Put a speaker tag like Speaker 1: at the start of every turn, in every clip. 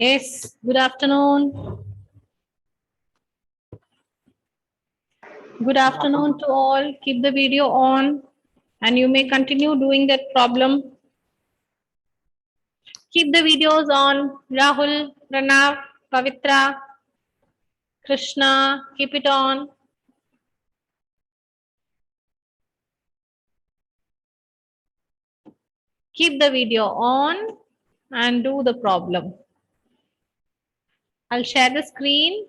Speaker 1: Yes, good afternoon. Good afternoon to all. Keep the video on and you may continue doing that problem. Keep the videos on. Rahul, Pranav, Pavitra, Krishna, keep it on. Keep the video on and do the problem. I'll share the screen.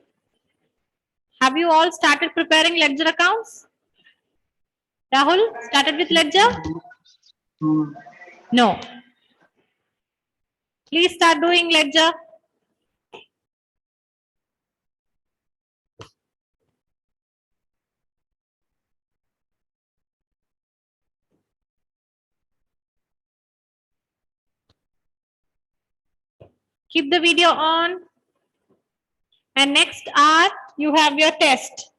Speaker 1: Have you all started preparing ledger accounts? Rahul, started with ledger? No. Please start doing ledger. Keep the video on. And next hour, you have your test.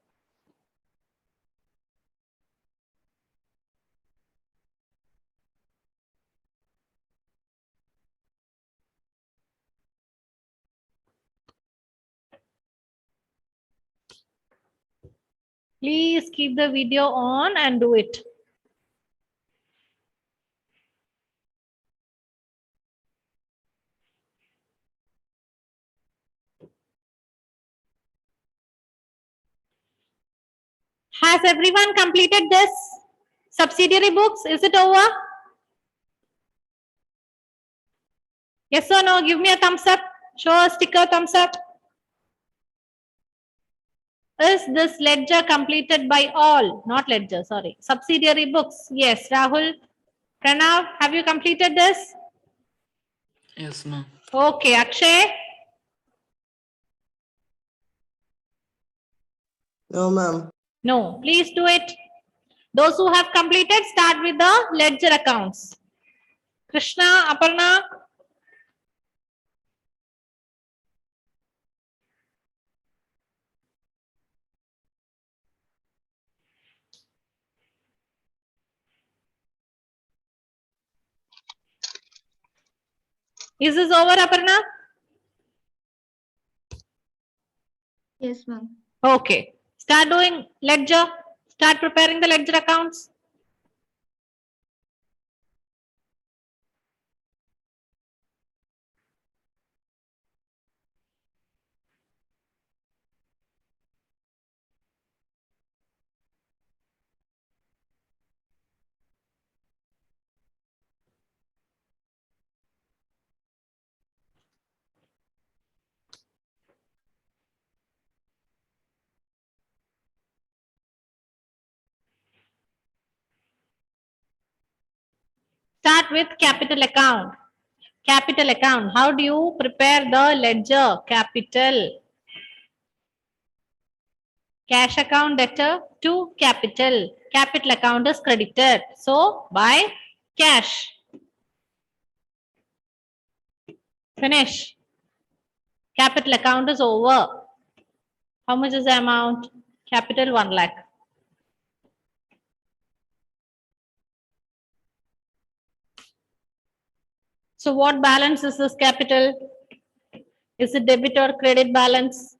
Speaker 1: Please keep the video on and do it. Has everyone completed this subsidiary books? Is it over? Yes or no? Give me a thumbs up. Show a sticker thumbs up. Is this ledger completed by all? Not ledger, sorry. Subsidiary books. Yes, Rahul. Pranav, have you completed this?
Speaker 2: Yes, ma'am.
Speaker 1: Okay, Akshay.
Speaker 3: No, ma'am.
Speaker 1: No, please do it. Those who have completed, start with the ledger accounts. Krishna, Aparna. Is this over, Aparna?
Speaker 4: Yes, ma'am.
Speaker 1: Okay. Start doing ledger. Start preparing the ledger accounts. Start with capital account. Capital account. How do you prepare the ledger? Capital. Cash account debtor to capital. Capital account is credited. So, by cash. Finish. Capital account is over. How much is the amount? Capital 1 lakh. So, what balance is this capital? Is it debit or credit balance?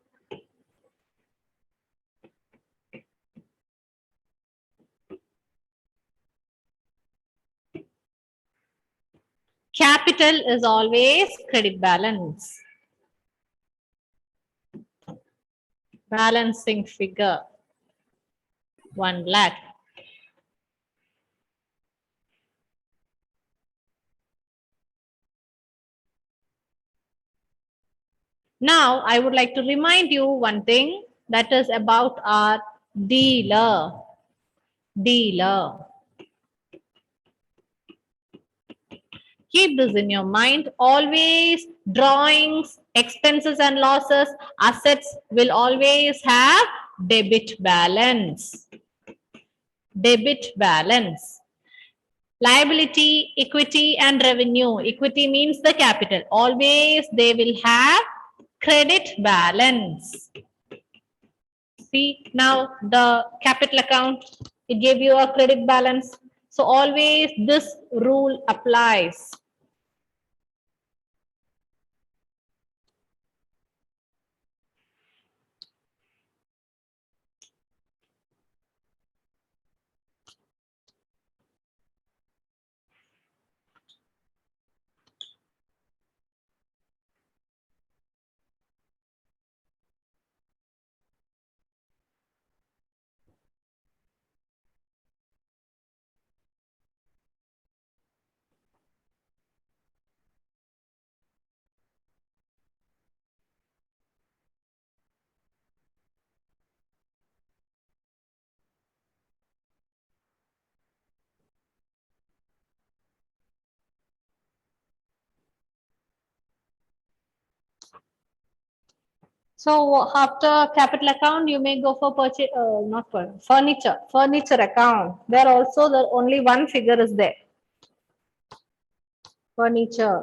Speaker 1: Capital is always credit balance. Balancing figure 1 lakh. Now, I would like to remind you one thing, that is about our dealer. Dealer. Keep this in your mind. Always drawings, expenses and losses, assets will always have debit balance. Debit balance. Liability, equity and revenue. Equity means the capital. Always they will have credit balance. See, now the capital account, it gave you a credit balance. So always this rule applies. So after capital account, you may go for purchase, not for furniture, furniture account. There also the only one figure is there. Furniture.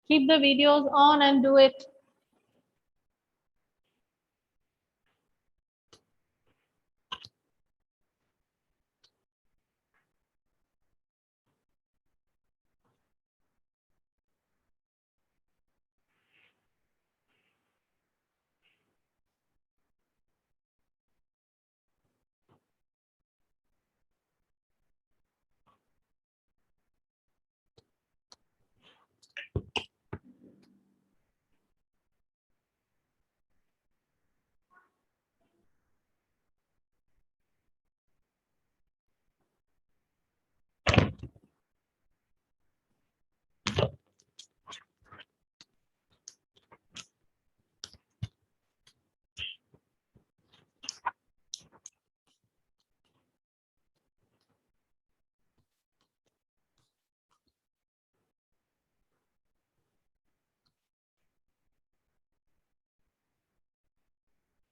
Speaker 1: Keep the videos on and do it.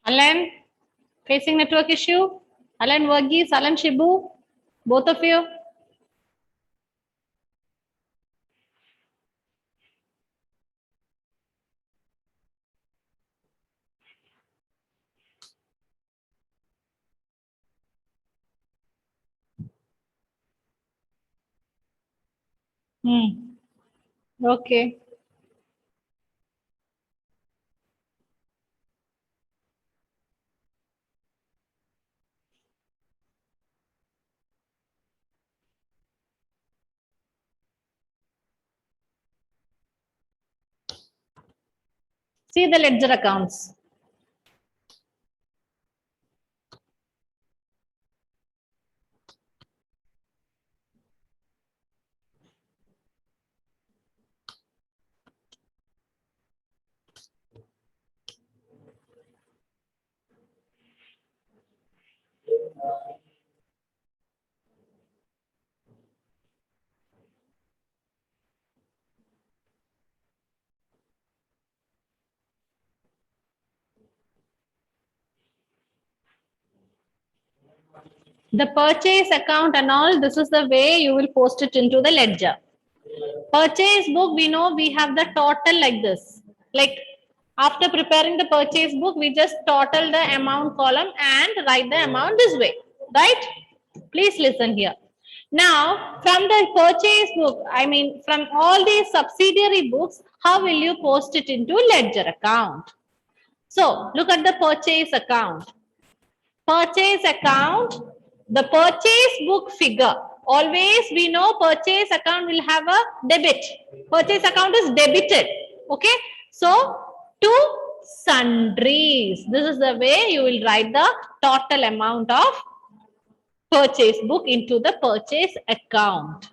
Speaker 1: Alan, facing network issue? Alan Verghese, Alan Shibu, both of you? Hmm. Okay. See the ledger accounts. The purchase account and all, this is the way you will post it into the ledger. Purchase book, we know we have the total like this. Like after preparing the purchase book, we just total the amount column and write the amount this way, right? Please listen here. Now, from the purchase book, I mean, from all these subsidiary books, how will you post it into ledger account? So, look at the purchase account. Purchase account, the purchase book figure. Always we know purchase account will have a debit. Purchase account is debited. Okay. So, to sundries. This is the way you will write the total amount of purchase book into the purchase account.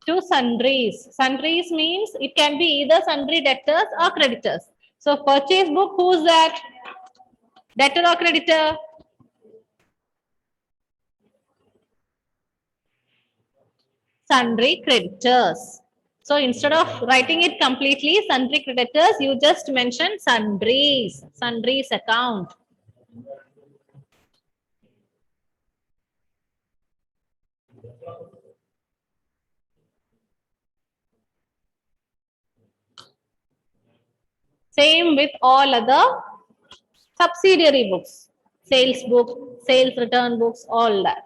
Speaker 1: To sundries. Sundries means it can be either sundry debtors or creditors. So, purchase book, who's that? Debtor or creditor? Sundry creditors. So instead of writing it completely, sundry creditors, you just mention sundries, sundries account. Same with all other subsidiary books, sales book, sales return books, all that.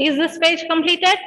Speaker 1: Is this page completed?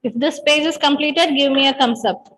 Speaker 1: If this page is completed, give me a thumbs up.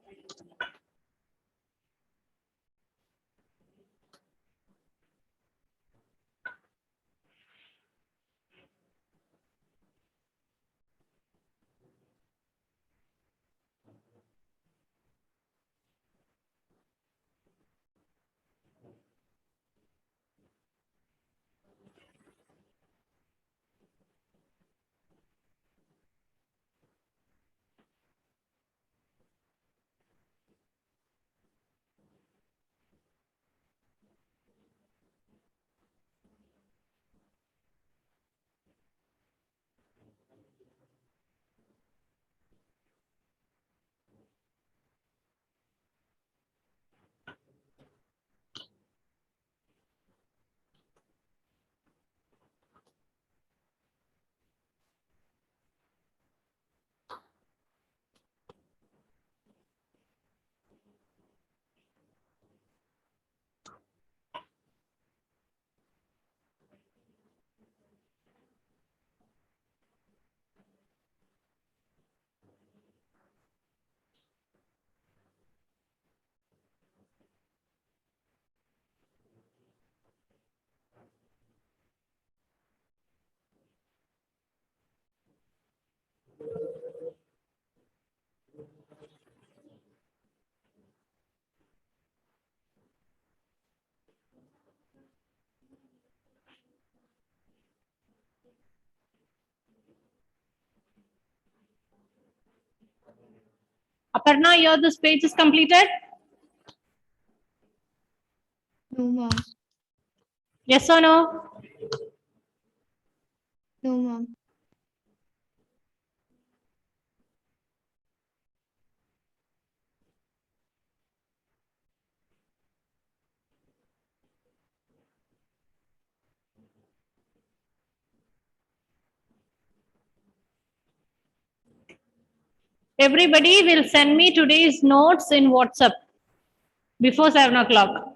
Speaker 1: Aparna, your this page is completed?
Speaker 4: No, ma'am.
Speaker 1: Yes or no?
Speaker 4: No, ma'am.
Speaker 1: Everybody will send me today's notes in WhatsApp before 7 o'clock.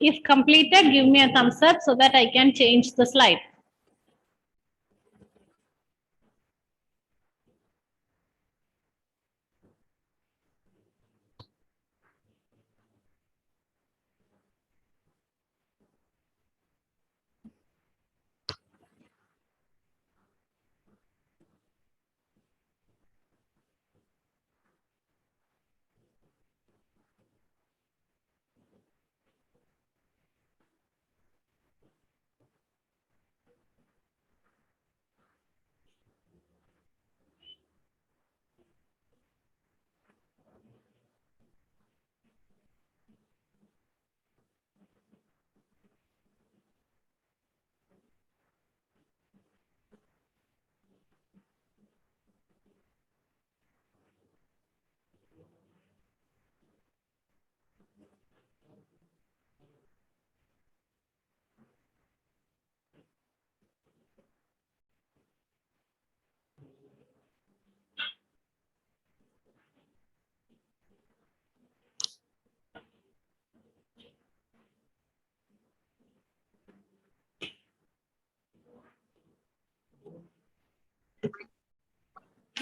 Speaker 1: If completed, give me a thumbs up so that I can change the slide.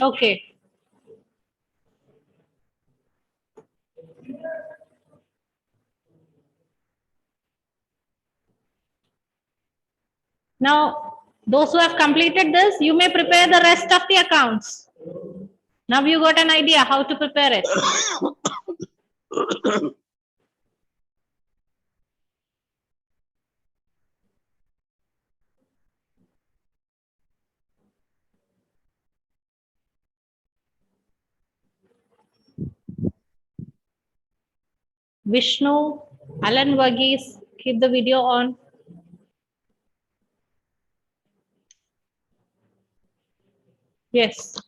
Speaker 1: Okay. Now, those who have completed this, you may prepare the rest of the accounts. Now you got an idea how to prepare it. Vishnu, Alan Varghese, keep the video on. Yes.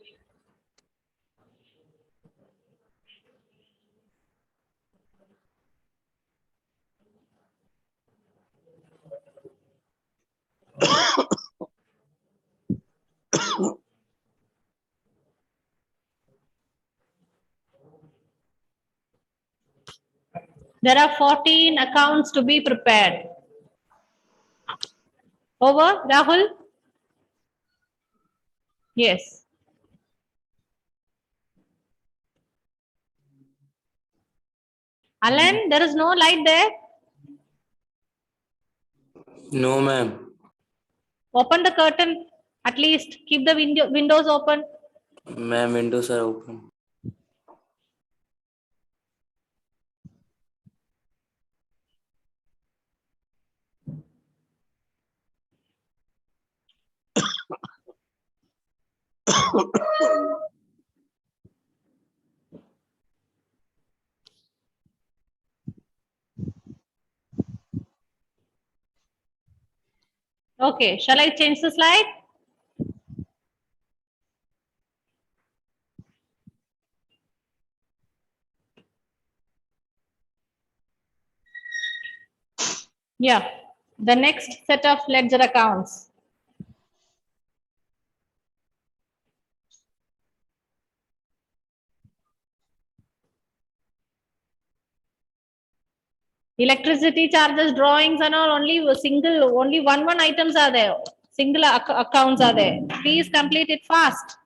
Speaker 1: There are 14 accounts to be prepared. Over, Rahul? Yes. Alan, there is no light there.
Speaker 2: No, ma'am.
Speaker 1: Open the curtain. At least keep the windows open.
Speaker 2: Ma'am, windows are open.
Speaker 1: Okay, shall I change the slide? Yeah, the next set of ledger accounts. Electricity charges, drawings and all, only one items are there. Single accounts are there. Please complete it fast.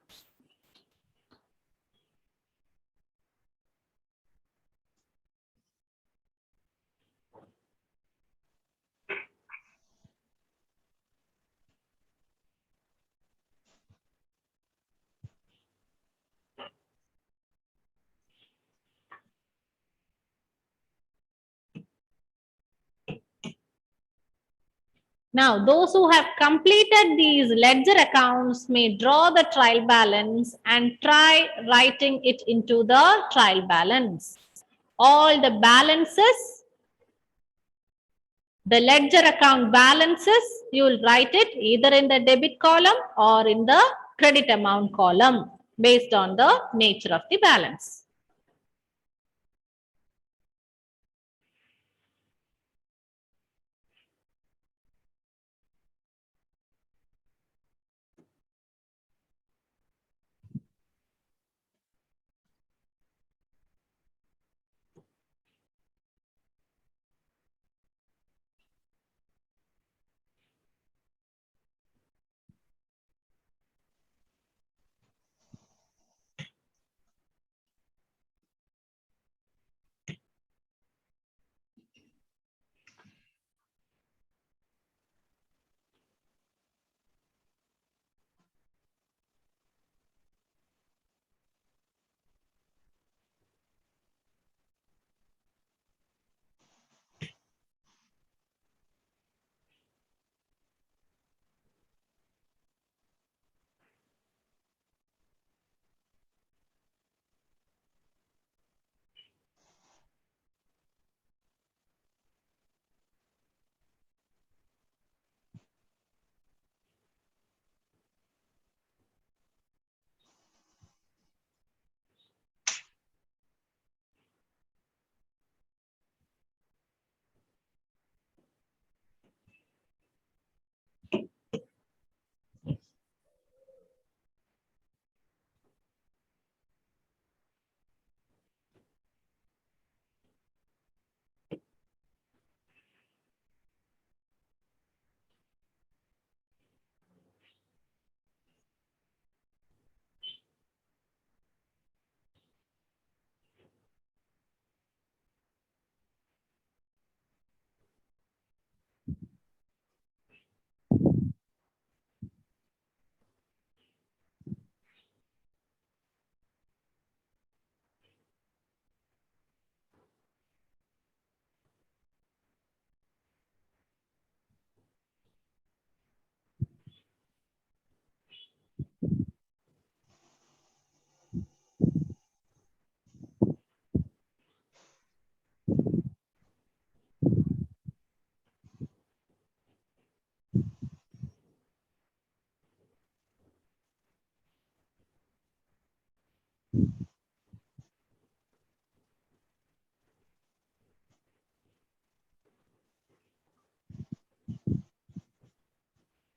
Speaker 1: Now, those who have completed these ledger accounts may draw the trial balance and try writing it into the trial balance. All the balances, the ledger account balances, you will write it either in the debit column or in the credit amount column based on the nature of the balance.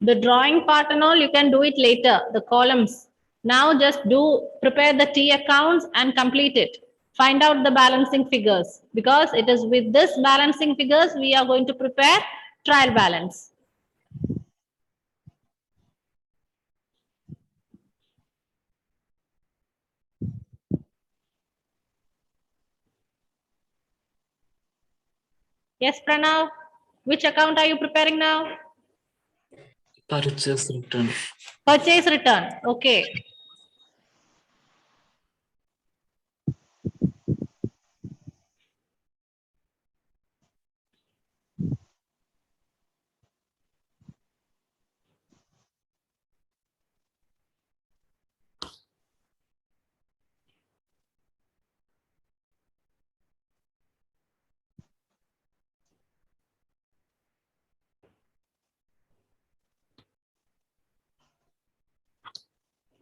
Speaker 1: The drawing part and all, you can do it later, the columns. Now just prepare the T accounts and complete it. Find out the balancing figures, because it is with this balancing figures we are going to prepare trial balance. Yes, Pranav, which account are you preparing now?
Speaker 2: Purchase return.
Speaker 1: Purchase return. Okay.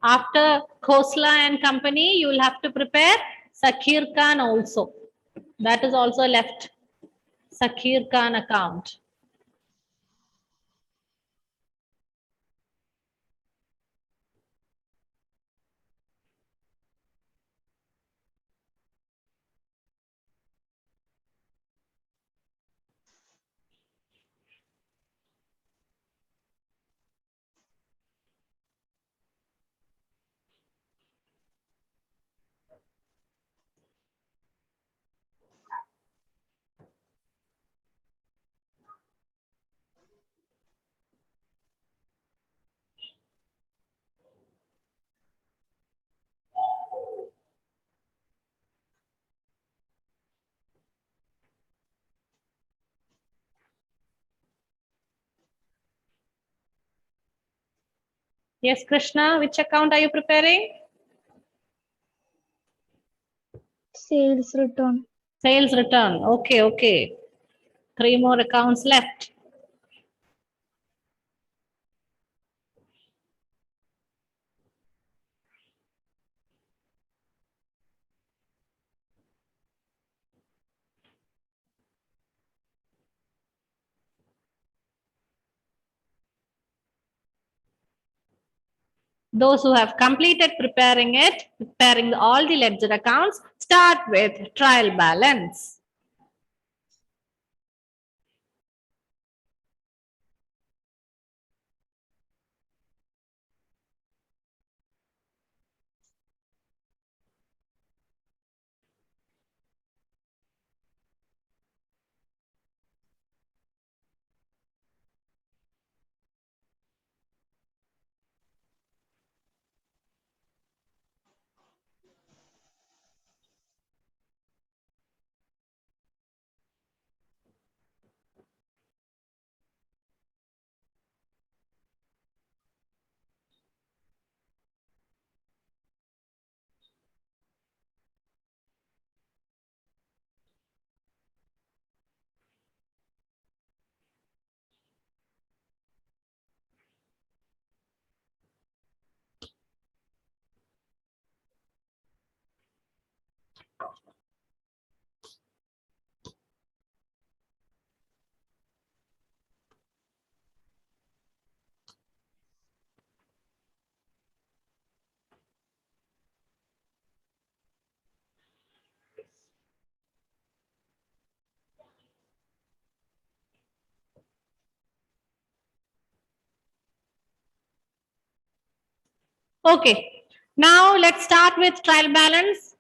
Speaker 1: After Khosla and company, you will have to prepare Sakhir Khan also. That is also left. Sakhir Khan account. Yes, Krishna, which account are you preparing?
Speaker 4: Sales return.
Speaker 1: Sales return. Okay, okay. 3 more accounts left. Those who have completed preparing all the ledger accounts, start with trial balance. Okay, now let's start with trial balance.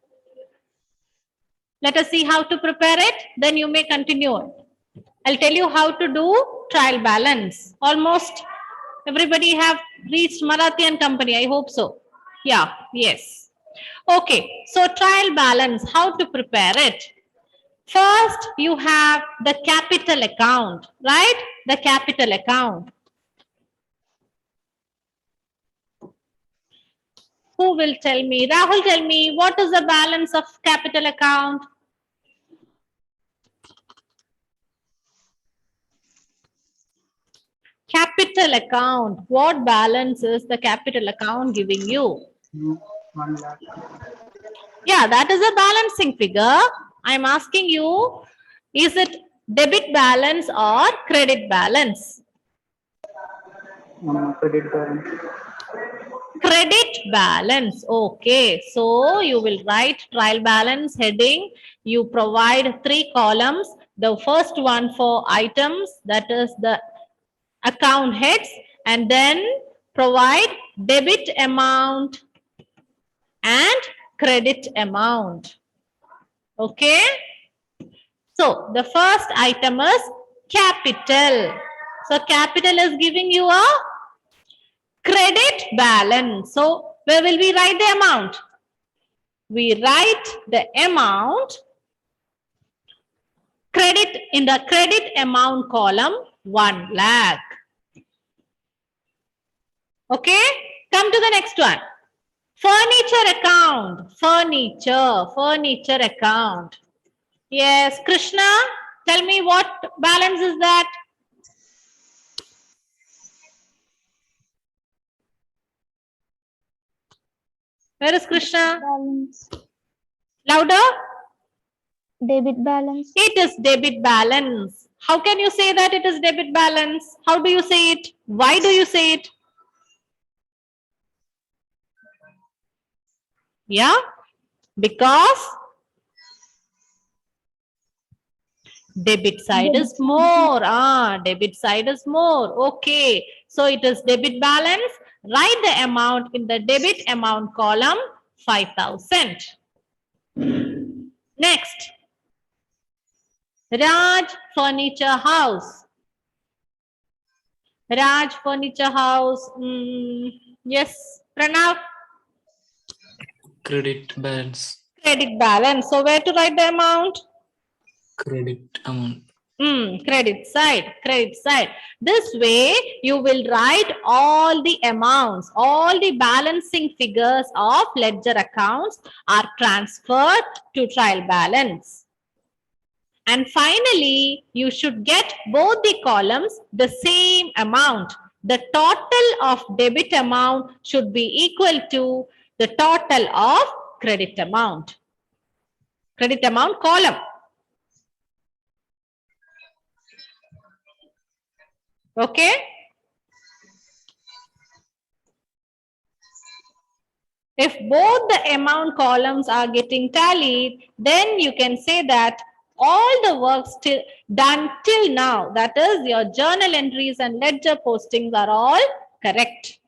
Speaker 1: Let us see how to prepare it, then you may continue. I'll tell you how to do trial balance. Almost everybody have reached Marathi and company, I hope so. Yeah, yes. Okay, so trial balance, how to prepare it? First, you have the capital account, right? The capital account. Who will tell me? Rahul, tell me, what is the balance of capital account? Capital account. What balance is the capital account giving you?
Speaker 3: 1 lakh.
Speaker 1: Yeah, that is a balancing figure. I'm asking you, is it debit balance or credit balance?
Speaker 3: Credit balance.
Speaker 1: Credit balance. Okay, so you will write trial balance heading. You provide 3 columns. The first one for items, that is the account heads, and then provide debit amount and credit amount. Okay. So the first item is capital. So capital is giving you a credit balance. So where will we write the amount? We write the amount credit in the credit amount column 1 lakh. Okay. Come to the next one. Furniture account. Furniture account. Yes, Krishna, tell me what balance is that? Where is Krishna?
Speaker 4: Balance.
Speaker 1: Louder.
Speaker 4: Debit balance.
Speaker 1: It is debit balance. How can you say that it is debit balance? How do you say it? Why do you say it? Yeah, because debit side is more. Debit side is more. Okay. So it is debit balance. Write the amount in the debit amount column 5,000. Next. Raj Furniture House. Raj Furniture House. Yes, Pranav.
Speaker 2: Credit balance.
Speaker 1: Credit balance. So where to write the amount?
Speaker 2: Credit amount.
Speaker 1: Credit side, credit side. This way you will write all the amounts, all the balancing figures of ledger accounts are transferred to trial balance. And finally, you should get both the columns the same amount. The total of debit amount should be equal to the total of credit amount. Credit amount column. Okay? If both the amount columns are getting tallied, then you can say that all the work still done till now, that is your journal entries and ledger postings are all correct.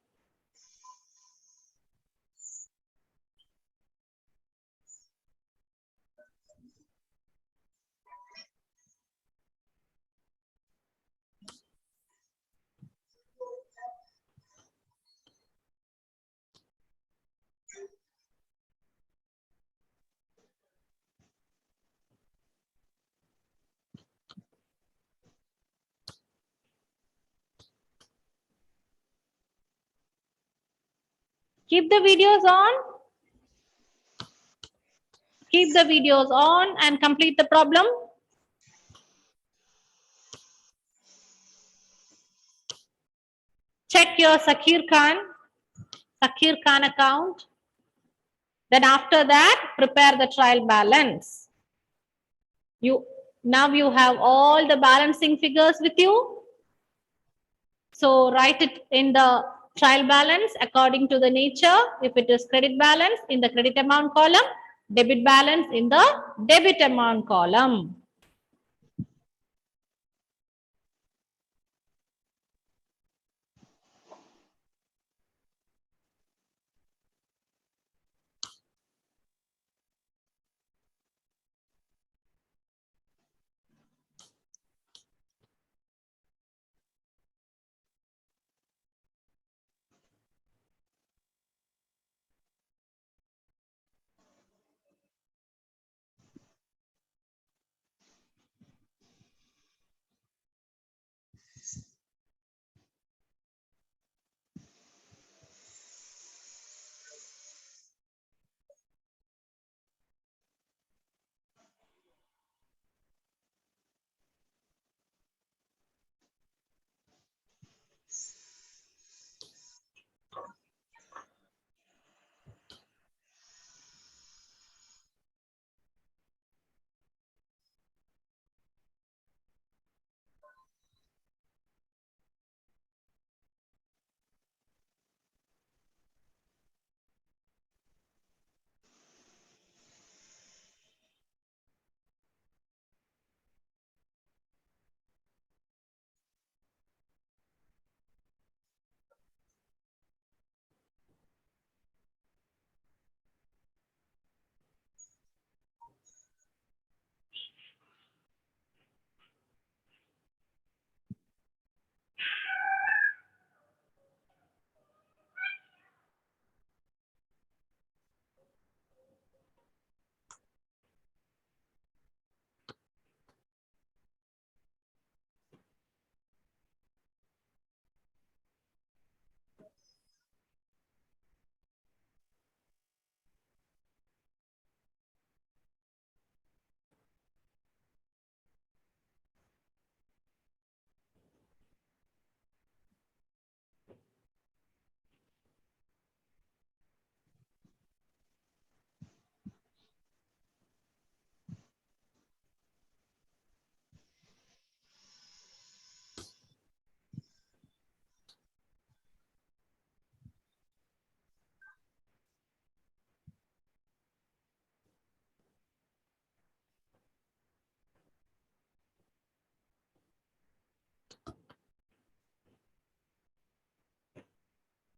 Speaker 1: Keep the videos on. Keep the videos on and complete the problem. Check your Sakir Khan account. Then after that, prepare the trial balance. Now you have all the balancing figures with you. So write it in the trial balance according to the nature. If it is credit balance in the credit amount column, debit balance in the debit amount column.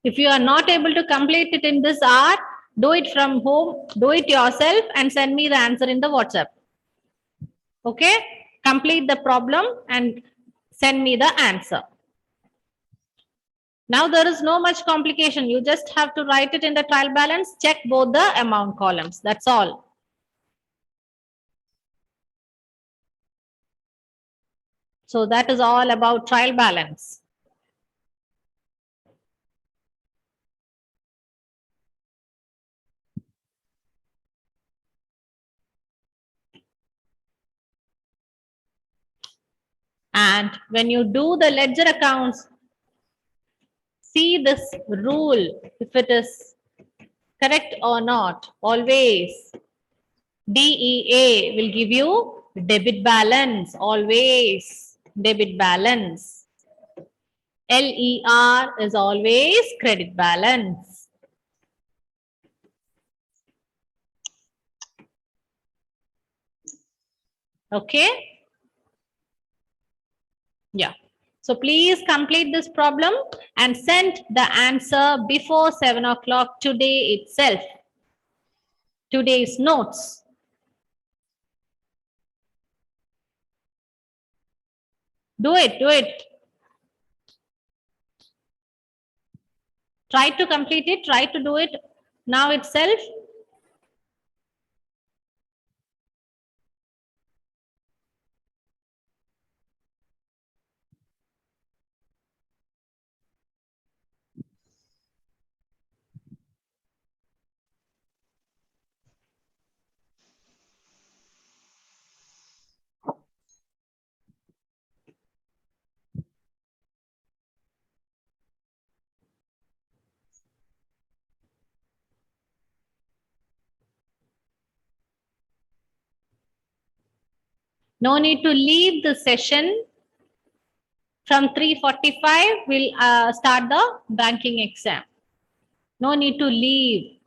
Speaker 1: If you are not able to complete it in this hour, do it from home, do it yourself and send me the answer in the WhatsApp. Okay? Complete the problem and send me the answer. Now there is no much complication. You just have to write it in the trial balance, check both the amount columns. That's all. So that is all about trial balance. And when you do the ledger accounts, see this rule, if it is correct or not. Always DEA will give you debit balance, always debit balance. LER is always credit balance. Okay? Yeah. So please complete this problem and send the answer before 7 o'clock today itself. Today's notes. Do it, do it. Try to complete it, try to do it now itself. No need to leave the session. From 3:45, we'll start the banking exam. No need to leave.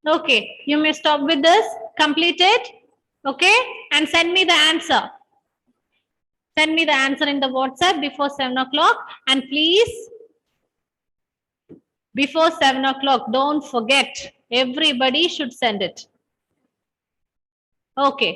Speaker 1: Okay, you may stop with this, complete it, okay, and send me the answer. Send me the answer in the WhatsApp before 7 o'clock, and please, before 7 o'clock, don't forget, everybody should send it. Okay,